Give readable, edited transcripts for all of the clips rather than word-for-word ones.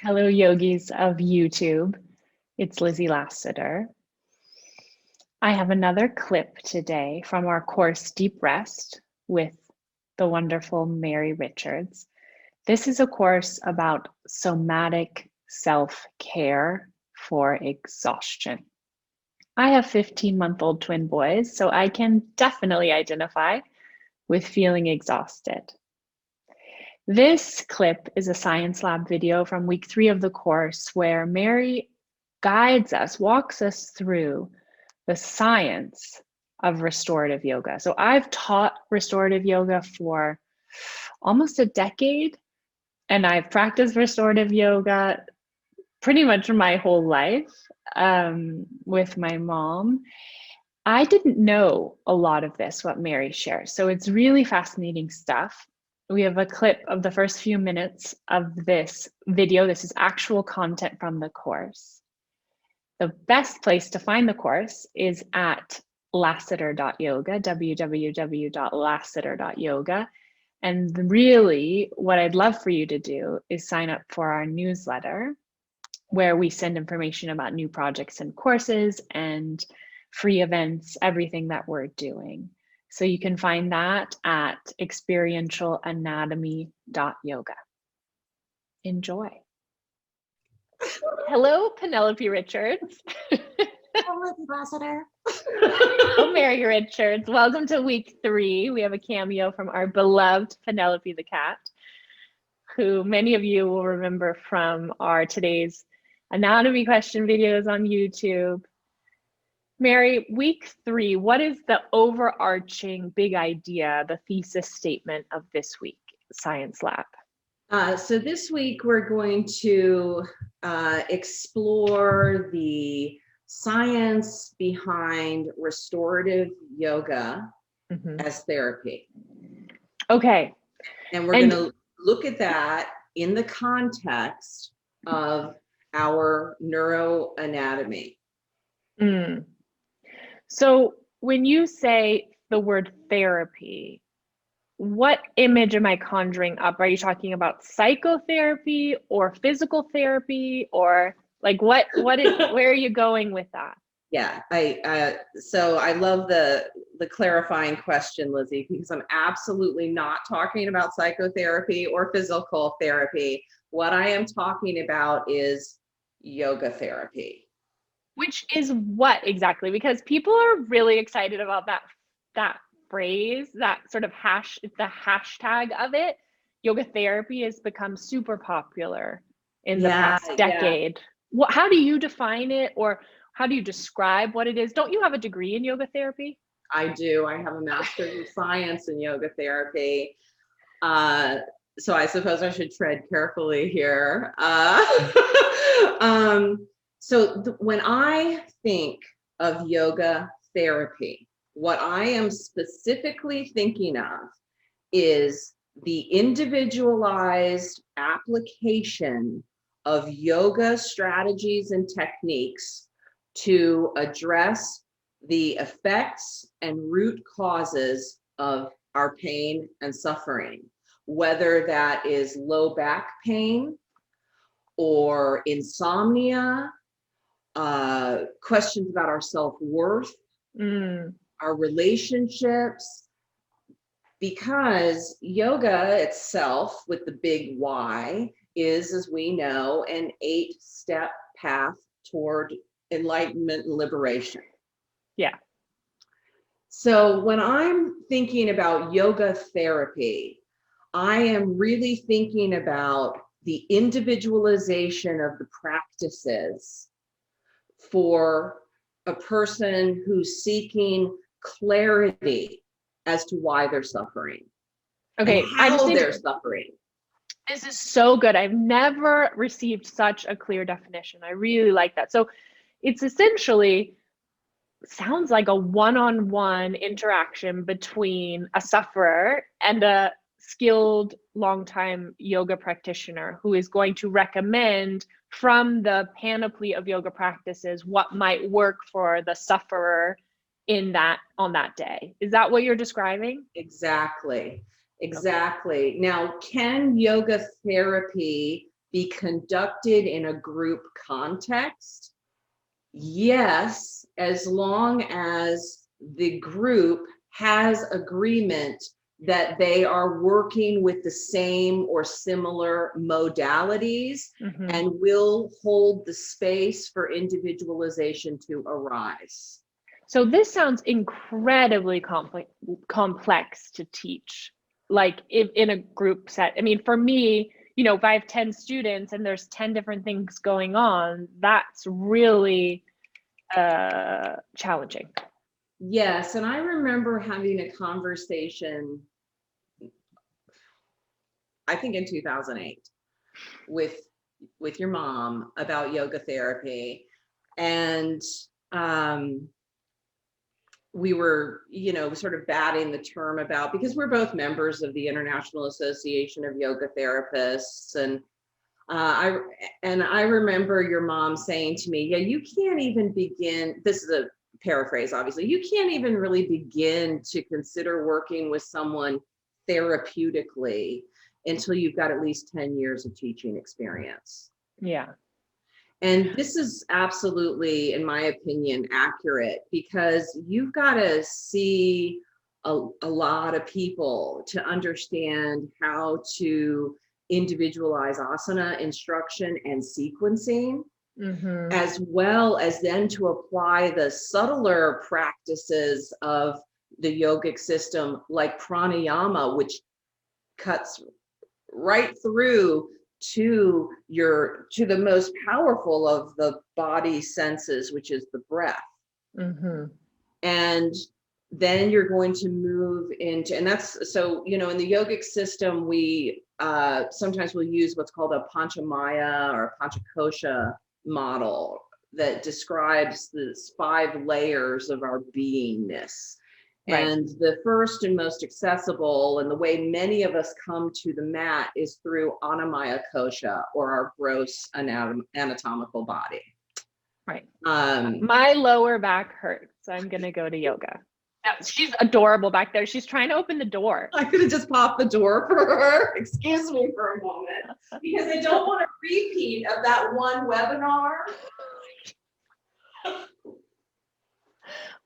Hello, yogis of YouTube. It's Lizzie Lassiter. I have another clip today from our course Deep Rest with the wonderful Mary Richards. This is a course about somatic self-care for exhaustion. I have 15-month-old twin boys, so I can definitely identify with feeling exhausted. This clip is a science lab video from week 3 of the course where Mary guides us, walks us through the science of restorative yoga. So I've taught restorative yoga for almost a decade, and I've practiced restorative yoga pretty much my whole life with my mom. I didn't know a lot of this, what Mary shares. So it's really fascinating stuff. We have a clip of the first few minutes of this video. This is actual content from the course. The best place to find the course is at lassiter.yoga, www.lassiter.yoga. And really, what I'd love for you to do is sign up for our newsletter, where we send information about new projects and courses and free events, everything that we're doing. So you can find that at experientialanatomy.yoga. Enjoy. Hello, Penelope Richards. Hello, Ambassador. Hello, Mary Richards. Welcome to week 3. We have a cameo from our beloved Penelope the cat, who many of you will remember from our today's anatomy question videos on YouTube. Mary, week 3, what is the overarching big idea, the thesis statement of this week, Science Lab? So this week we're going to explore the science behind restorative yoga as therapy. Okay. And we're going to look at that in the context of our neuroanatomy. So when you say the word therapy, what image am I conjuring up? Are you talking about psychotherapy or physical therapy, or like where are you going with that? Yeah, so I love the clarifying question, Lizzie, because I'm absolutely not talking about psychotherapy or physical therapy. What I am talking about is yoga therapy. Which is what exactly? Because people are really excited about that phrase, that sort of the hashtag of it. Yoga therapy has become super popular in the past decade. Yeah. How do you define it, or how do you describe what it is? Don't you have a degree in yoga therapy? I do. I have a master's of science in yoga therapy. So I suppose I should tread carefully here. When I think of yoga therapy, what I am specifically thinking of is the individualized application of yoga strategies and techniques to address the effects and root causes of our pain and suffering, whether that is low back pain or insomnia, questions about our self-worth, our relationships, because yoga itself, with the big Y, is, as we know, an 8-step path toward enlightenment and liberation. Yeah. So when I'm thinking about yoga therapy, I am really thinking about the individualization of the practices for a person who's seeking clarity as to why they're suffering. Okay, how they're suffering. This is so good. I've never received such a clear definition. I really like that. So it's essentially sounds like a one-on-one interaction between a sufferer and a skilled long-time yoga practitioner who is going to recommend from the panoply of yoga practices what might work for the sufferer on that day. Is that what you're describing? Exactly. Okay. Now, can yoga therapy be conducted in a group context? Yes, as long as the group has agreement that they are working with the same or similar modalities and will hold the space for individualization to arise. So this sounds incredibly complex to teach, like in a group set. I mean, for me, if I have 10 students and there's 10 different things going on, that's really challenging. Yes, and I remember having a conversation, I think in 2008, with your mom about yoga therapy, and we were, sort of batting the term about, because we're both members of the International Association of Yoga Therapists, and I remember your mom saying to me, yeah, you can't even begin, this is a paraphrase, obviously, you can't even really begin to consider working with someone therapeutically until you've got at least 10 years of teaching experience. Yeah. And this is absolutely, in my opinion, accurate, because you've got to see a lot of people to understand how to individualize asana instruction and sequencing, as well as then to apply the subtler practices of the yogic system, like pranayama, which cuts right through to the most powerful of the body senses, which is the breath. And then you're going to move into, and that's, so, in the yogic system, we sometimes will use what's called a panchamaya or panchakosha model that describes this 5 layers of our beingness. Right. And the first and most accessible, and the way many of us come to the mat, is through Annamaya Kosha, or our gross anatomical body. Right. My lower back hurts, so I'm going to go to yoga. She's adorable back there. She's trying to open the door. I could have just popped the door for her. Excuse me for a moment, because I don't want a repeat of that one webinar.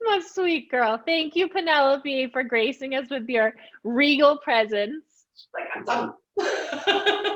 I'm a sweet girl. Thank you, Penelope, for gracing us with your regal presence. Like, I'm done. I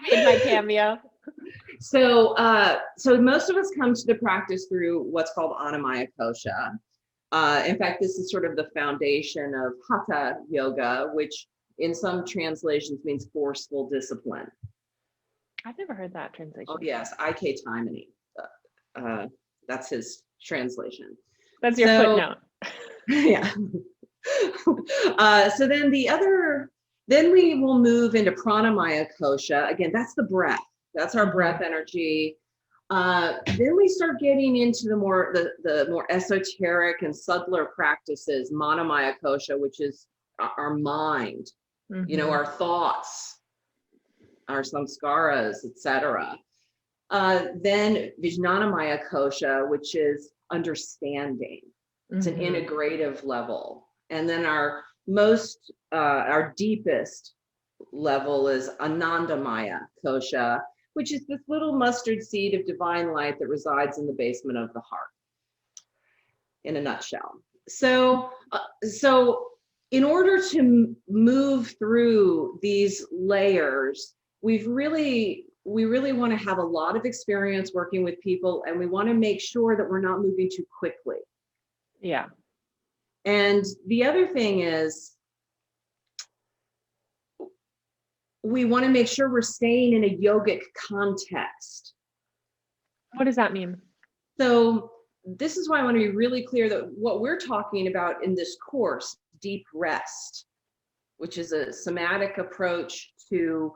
made my cameo. So most of us come to the practice through what's called Annamaya Kosha. In fact, this is sort of the foundation of Hatha yoga, which in some translations means forceful discipline. I've never heard that translation. Oh yes, I.K. Taimani. That's his translation. That's your footnote. Yeah. So then we will move into Pranamaya Kosha. Again, that's the breath. That's our breath energy. Then we start getting into the more esoteric and subtler practices, Manomaya Kosha, which is our mind, our thoughts, our samskaras, etc. Then Vijnanamaya Kosha, which is understanding. It's an integrative level. And then our deepest level is Anandamaya Kosha, which is this little mustard seed of divine light that resides in the basement of the heart, in a nutshell. So in order to move through these layers, we really want to have a lot of experience working with people, and we want to make sure that we're not moving too quickly. Yeah. And the other thing is, we want to make sure we're staying in a yogic context. What does that mean? So this is why I want to be really clear that what we're talking about in this course, deep rest, which is a somatic approach to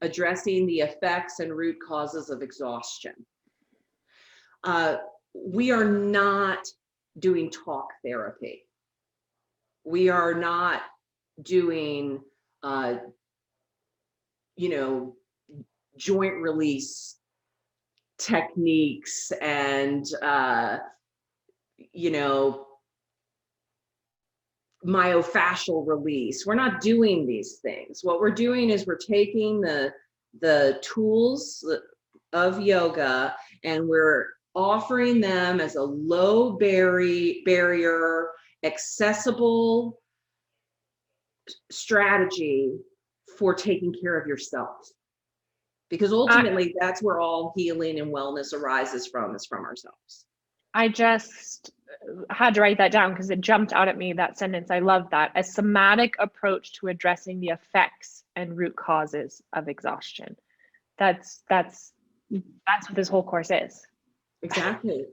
addressing the effects and root causes of exhaustion. We are not doing talk therapy. We are not doing joint release techniques and myofascial release. We're not doing these things. What we're doing is we're taking the the tools of yoga, and we're offering them as a low barrier, accessible strategy for taking care of yourself. Because ultimately, that's where all healing and wellness arises from, is from ourselves. I just had to write that down because it jumped out at me, that sentence. I love that. A somatic approach to addressing the effects and root causes of exhaustion. That's what this whole course is. Exactly.